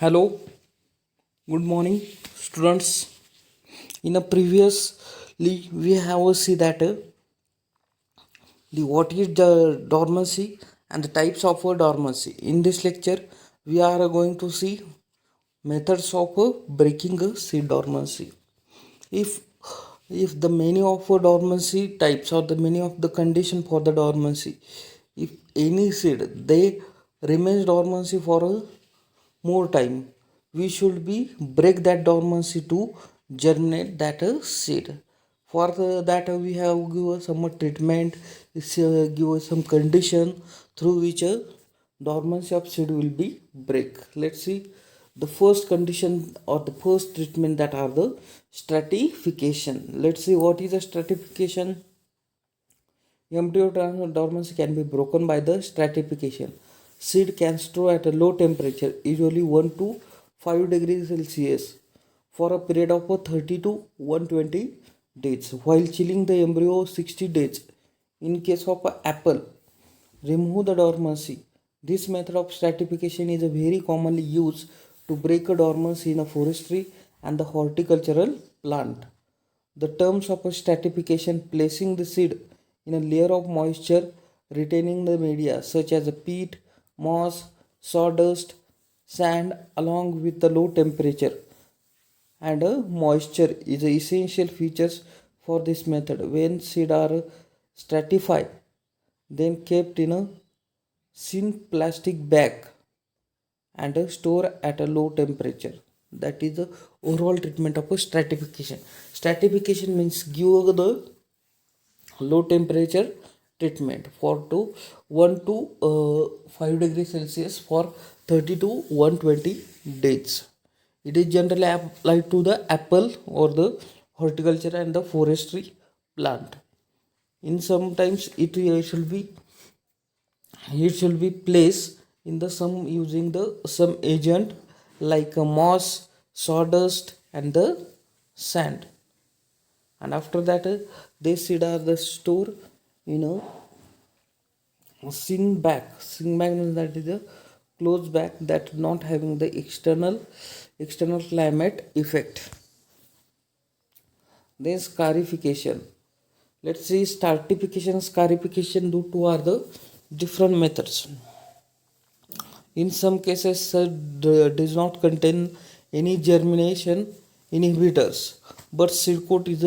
Hello, good morning, students. In a previously, we have see that the what is the dormancy and the types of dormancy. In this lecture, we are going to see methods of breaking a seed dormancy. If if the many of dormancy types or the many of the condition for the dormancy, if any seed they remains dormancy for a more time, we should be break that dormancy to germinate that seed. For that we have give some treatment, give some condition through which dormancy of seed will be break. Let's see the first condition or the first treatment, that are the stratification. Let's see what is a stratification. Embryo dormancy can be broken by the stratification. Seed can store at a low temperature, usually 1 to 5 degrees Celsius, for a period of 30 to 120 days, while chilling the embryo 60 days. In case of apple, remove the dormancy. This method of stratification is very commonly used to break a dormancy in a forestry and the horticultural plant. The terms of a stratification: placing the seed in a layer of moisture retaining the media such as peat, moss, sawdust, sand, along with the low temperature and moisture is the essential features for this method. When seed are stratified, then kept in a thin plastic bag and store at a low temperature. That is the overall treatment of a stratification. Stratification means give the low temperature treatment for to 1 to 5 degrees Celsius for 30 to 120 days. It is generally applied to the apple or the horticulture and the forestry plant. In sometimes it should be placed in the some using the some agent like a moss, sawdust and the sand. And after that they seed are the store in a sin bag means that is a closed bag that not having the external climate effect. Then scarification. Let's see stratification, scarification. The two are the different methods. In some cases does not contain any germination inhibitors, but seed coat is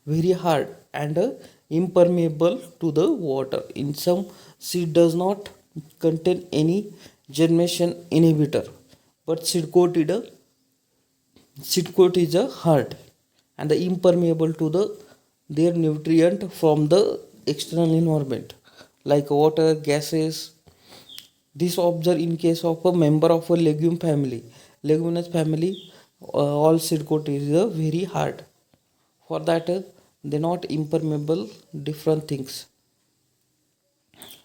very hard and impermeable to the water. In some, seed does not contain any germination inhibitor, but seed coat is hard and impermeable to the their nutrient from the external environment like water, gases. This observed in case of a member of a leguminous family. All seed coat is very hard. For that, they not impermeable different things.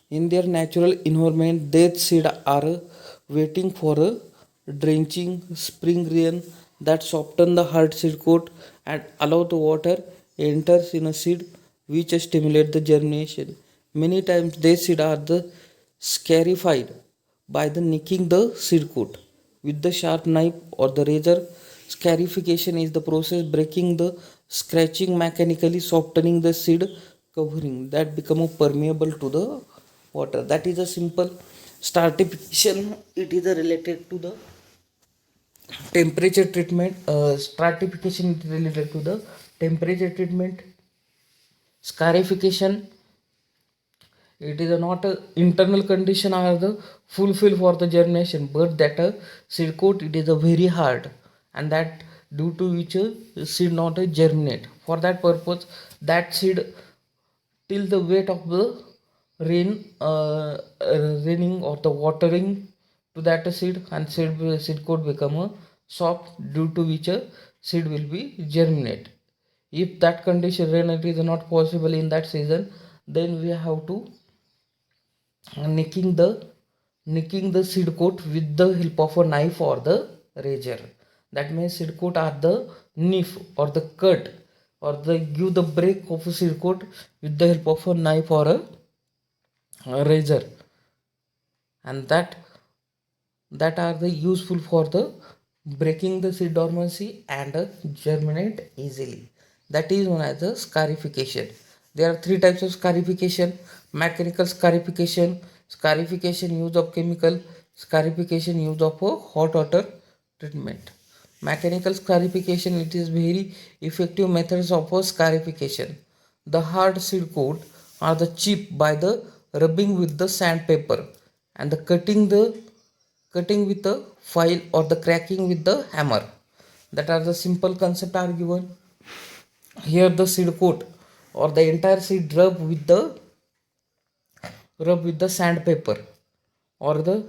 In their natural environment, dead seed are waiting for a drenching spring rain that soften the hard seed coat and allow the water enters in a seed, which stimulate the germination. Many times they seed are the scarified by the nicking the seed coat with the sharp knife or the razor. Scarification is the process breaking the scratching, mechanically softening the seed covering that become permeable to the water. That is a simple stratification. It is related to the temperature treatment. Stratification is related to the temperature treatment. Scarification, it is not a internal condition are the fulfill for the germination, but that seed coat it is a very hard, and that due to which seed not germinate. For that purpose, that seed till the weight of the raining or the watering to that seed, and seed coat become soft, due to which seed will be germinate. If that condition rain it is not possible in that season, then we have to nicking the seed coat with the help of a knife or the razor. That means seed coat are the knife or the cut or the give the break of a seed coat with the help of a knife or a razor, and that are the useful for the breaking the seed dormancy and germinate easily. That is known as the scarification. There are three types of scarification: mechanical scarification, scarification use of chemical, scarification use of a hot water treatment. Mechanical scarification, it is very effective methods of a scarification. The hard seed coat are the chip by the rubbing with the sandpaper and the cutting with the file or the cracking with the hammer. That are the simple concept are given. Here the seed coat or the entire seed rub with the sandpaper or the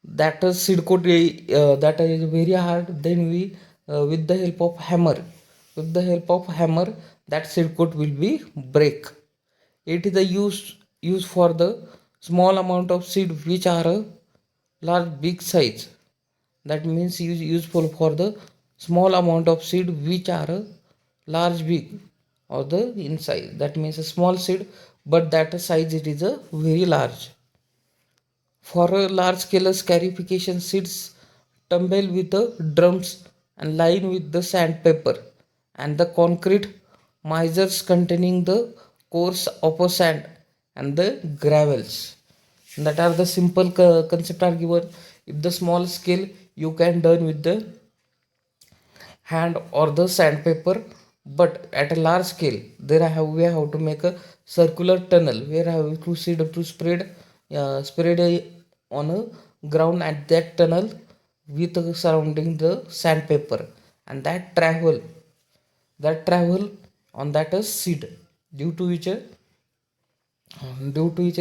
that is seed coat that is very hard. Then we with the help of hammer, that seed coat will be break. It is the use for the small amount of seed which are a large big size. That means useful for the small amount of seed which are a large big or the in size. That means a small seed, but that size it is a very large. For a large scale scarification, seeds tumble with the drums and line with the sandpaper and the concrete misers containing the cores of a sand and the gravels. That are the simple concept are given. If the small scale you can done with the hand or the sandpaper, but at a large scale there we have to make a circular tunnel where I have to seed to spread on a ground at that tunnel with surrounding the sandpaper, and that travel on that seed, due to which a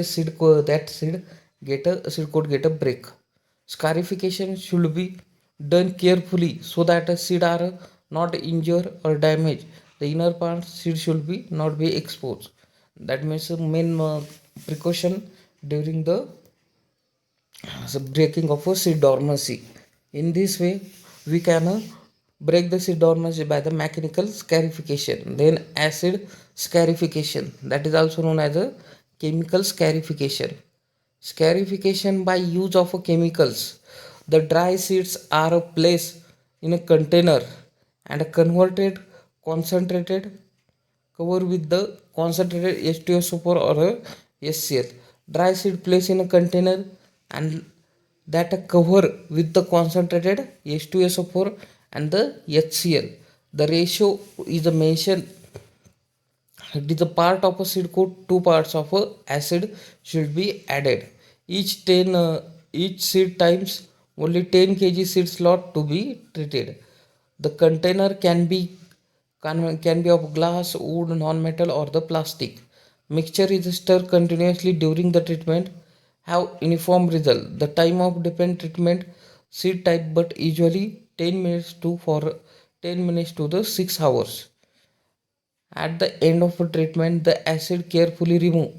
seed could get a break. Scarification should be done carefully so that the seed are not injured or damaged. The inner part seed should be not be exposed. That means the main precaution during the breaking of a seed dormancy. In this way, we can break the seed dormancy by the mechanical scarification. Then acid scarification, that is also known as a chemical scarification. Scarification by use of chemicals. The dry seeds are placed in a container and concentrated cover with the concentrated H2SO4 or HCl. Dry seed placed in a container and that cover with the concentrated H2SO4 and the HCl. The ratio is mentioned. It is a part of a seed coat. Two parts of a acid should be added. Each seed times only 10 kg seed slot to be treated. The container can be of glass, wood, non-metal or the plastic. Mixture is stirred continuously during the treatment. Have uniform result. The time of depend treatment seed type, but usually 10 minutes to the 6 hours. At the end of a treatment, the acid carefully removed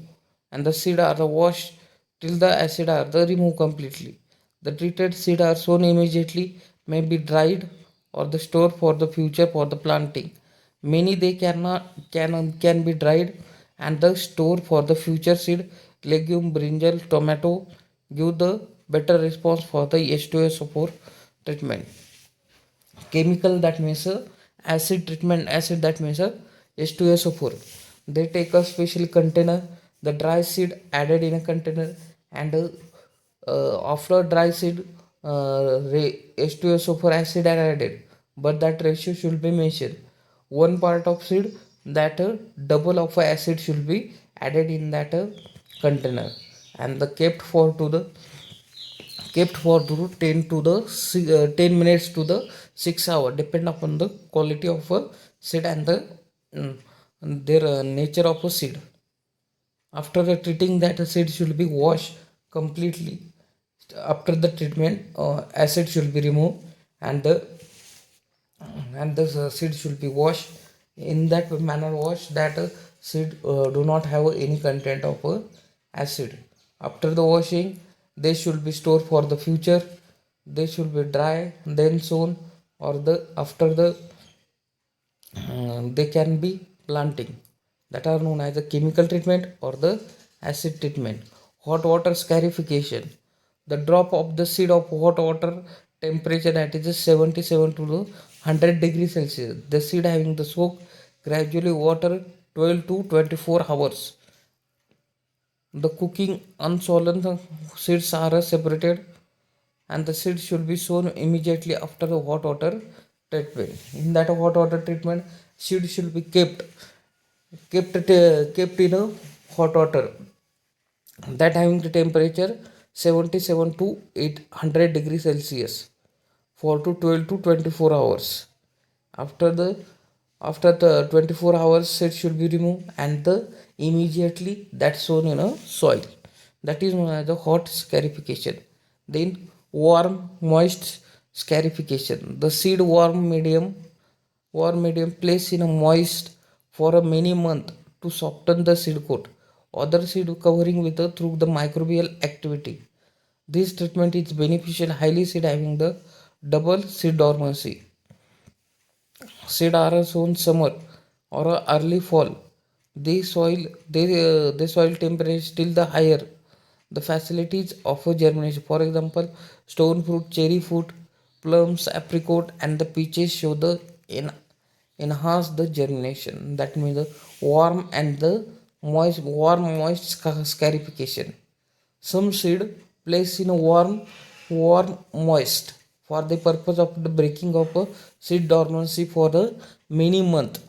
and the seed are washed till the acid are the removed completely. The treated seed are sown immediately, may be dried or the stored for the future for the planting. Many they can be dried and the store for the future seed, legume, brinjal, tomato give the better response for the H2SO4 treatment. Chemical, that means acid treatment. Acid, that means H2SO4. They take a special container, the dry seed added in a container, and after dry seed H2SO4 acid are added, but that ratio should be measured. One part of seed, that double of acid should be added in that container, and the kept for 10 minutes to the 6 hour, depend upon the quality of a seed and the mm, their nature of a seed. After the treating, that seed should be washed completely. After the treatment, acid should be removed and the seed should be washed in that manner. Wash that seed do not have any content of acid. After the washing, they should be stored for the future. They should be dry then sown, or the after the they can be planting. That are known as the chemical treatment or the acid treatment. Hot water scarification, the drop of the seed of hot water temperature that is 77 to 100 degrees Celsius. The seed having the soak gradually water 12 to 24 hours. The cooking unsolven seeds are separated and the seeds should be sown immediately after the hot water treatment. In that hot water treatment, seed should be kept in a hot water that having the temperature 77 to 800 degrees Celsius for to 12 to 24 hours. After the after the 24 hours, seed should be removed and the immediately that sown in a soil. That is known as the hot scarification. Then warm moist scarification. The seed warm medium placed in a moist for a many month to soften the seed coat. Other seed covering with through the microbial activity. This treatment is beneficial highly seed having the double seed dormancy. Seed are sown summer or early fall. The soil temperature still the higher. The facilities of germination. For example, stone fruit, cherry fruit, plums, apricot, and the peaches show the enhance the germination. That means the warm moist scarification. Some seed placed in a warm moist for the purpose of the breaking of a seed dormancy for the many month.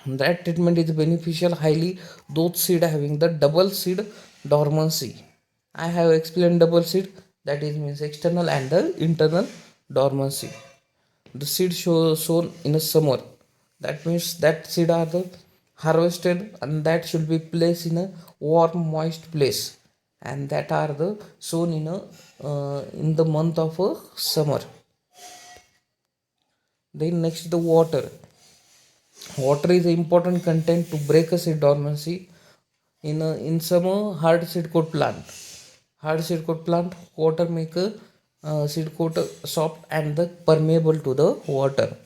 That treatment is beneficial highly those seed having the double seed dormancy. I have explained double seed, that is means external and the internal dormancy. The seed sown in a summer, that means that seed are the harvested and that should be placed in a warm moist place, and that are the sown in the month of summer. Then next the water. Water is an important content to break a seed dormancy in some hard seed coat plant. Hard seed coat plant water make a seed coat soft and the permeable to the water.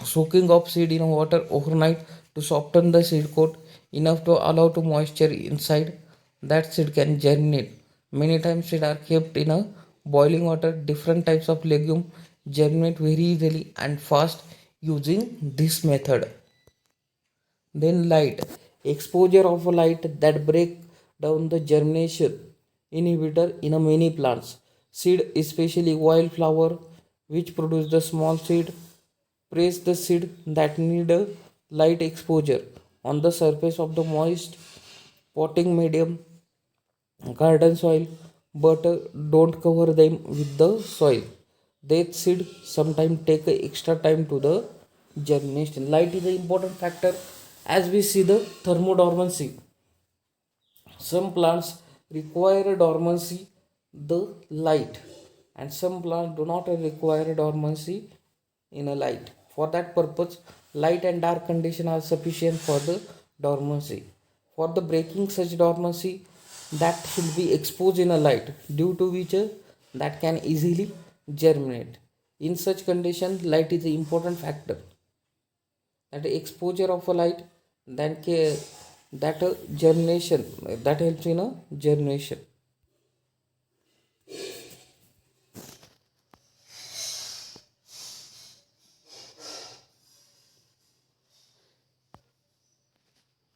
Soaking of seed in water overnight to soften the seed coat enough to allow to moisture inside that seed can germinate. Many times seed are kept in a boiling water. Different types of legume germinate very easily and fast using this method. Then light. Exposure of light that break down the germination inhibitor in a many plants. Seed, especially wildflower, which produce the small seed, press the seed that need a light exposure on the surface of the moist potting medium, garden soil, but don't cover them with the soil. That seed sometimes take a extra time to the germination. Light is an important factor as we see the thermodormancy. Some plants require dormancy the light, and some plants do not require dormancy in a light. For that purpose, light and dark condition are sufficient for the dormancy. For the breaking such dormancy, that should be exposed in a light, due to which that can easily germinate. In such condition, light is an important factor. That exposure of a light, then that germination, that helps in a germination.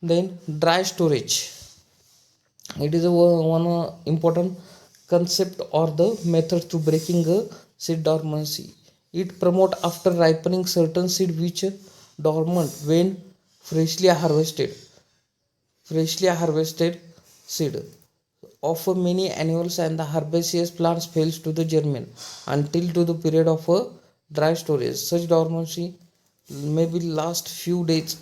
Then dry storage. It is one important concept or the method to breaking a seed dormancy. It promote after ripening certain seed which dormant when freshly harvested. Freshly harvested seed of many annuals and the herbaceous plants fails to the germinate until to the period of dry storage. Such dormancy may be last few days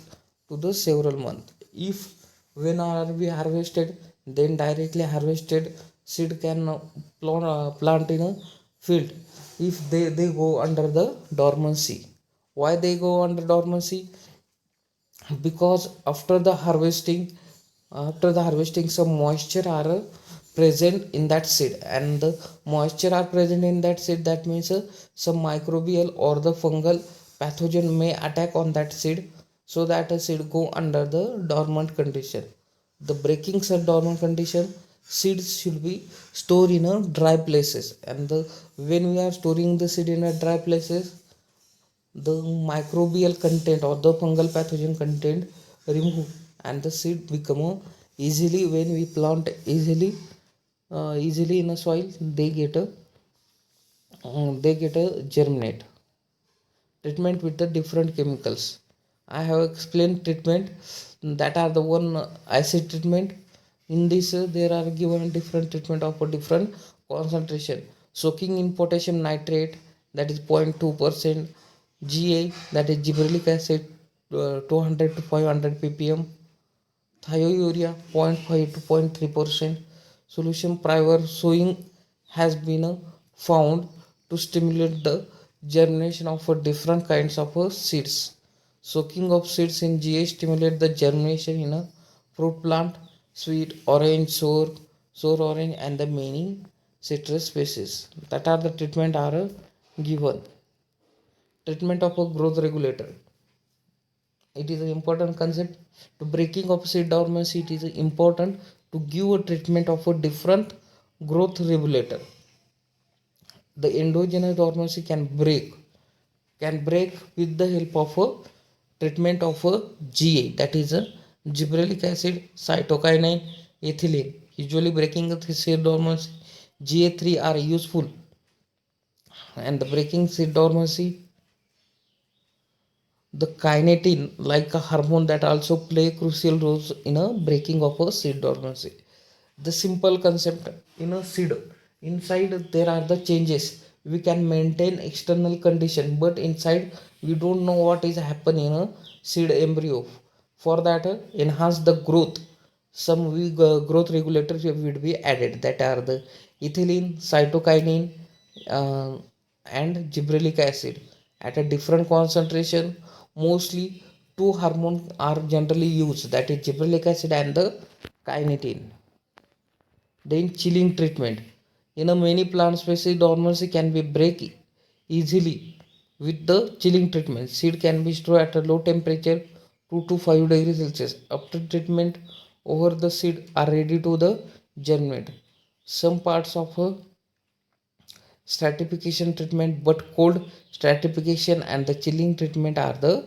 to the several months. If when are we harvested, then directly harvested seed can plant in a field if they go under the dormancy. Why they go under dormancy? Because after the harvesting some moisture are present in that seed, and the moisture are present in that seed, that means some microbial or the fungal pathogen may attack on that seed, so that a seed go under the dormant condition. The breaking such dormant condition, seeds should be stored in a dry places, and when we are storing the seed in a dry places, the microbial content or the fungal pathogen content remove, and the seed become easily when we plant easily in a soil, they get a germinate. Treatment with the different chemicals. I have explained treatment, that are the one acid treatment. In this there are given different treatment of a different concentration. Soaking in potassium nitrate, that is 0.2%, GA, that is gibberellic acid, 200 to 500 ppm, thiourea 0.5 to 0.3%. Solution prior sowing has been found to stimulate the germination of different kinds of seeds. Soaking of seeds in GA stimulate the germination in a fruit plant, sweet, orange, sour orange, and the many citrus species. That are the treatment are given. Treatment of a growth regulator. It is an important concept. To breaking of seed dormancy, it is important to give a treatment of a different growth regulator. The endogenous dormancy can break with the help of a treatment of a GA, that is a gibberellic acid, cytokinin, ethylene. Usually breaking the seed dormancy, GA3 are useful, and the breaking seed dormancy, the kinetin, like a hormone, that also play crucial roles in a breaking of a seed dormancy. The simple concept: in a seed, inside there are the changes. We can maintain external condition, but inside we don't know what is happening in a seed embryo. For that, enhance the growth, some growth regulators will be added, that are the ethylene, cytokinin, uh, and gibberellic acid at a different concentration. Mostly two hormones are generally used, that is gibberellic acid and the kinetin. Then chilling treatment. In a many plant species, dormancy can be break easily with the chilling treatment. Seed can be stored at a low temperature, 2 to 5 degrees Celsius. After treatment, over the seed are ready to the germinate. Some parts of a stratification treatment, but cold stratification and the chilling treatment are the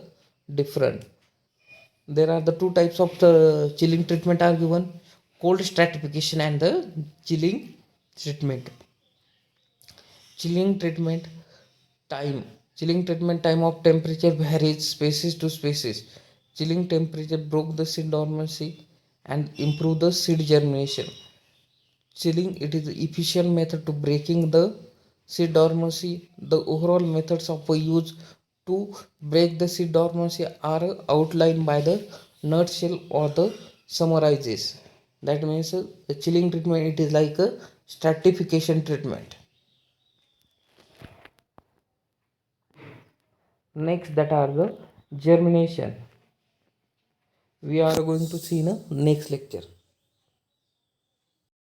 different. There are the two types of the chilling treatment are given: cold stratification and the chilling treatment. Chilling treatment time chilling treatment time of temperature varies species to species. Chilling temperature broke the seed dormancy and improve the seed germination. Chilling, it is efficient method to breaking the seed dormancy. The overall methods of use to break the seed dormancy are outlined by the nutshell or the summarizes. That means the chilling treatment, it is like a stratification treatment. Next, that are the germination. We are going to see in a next lecture.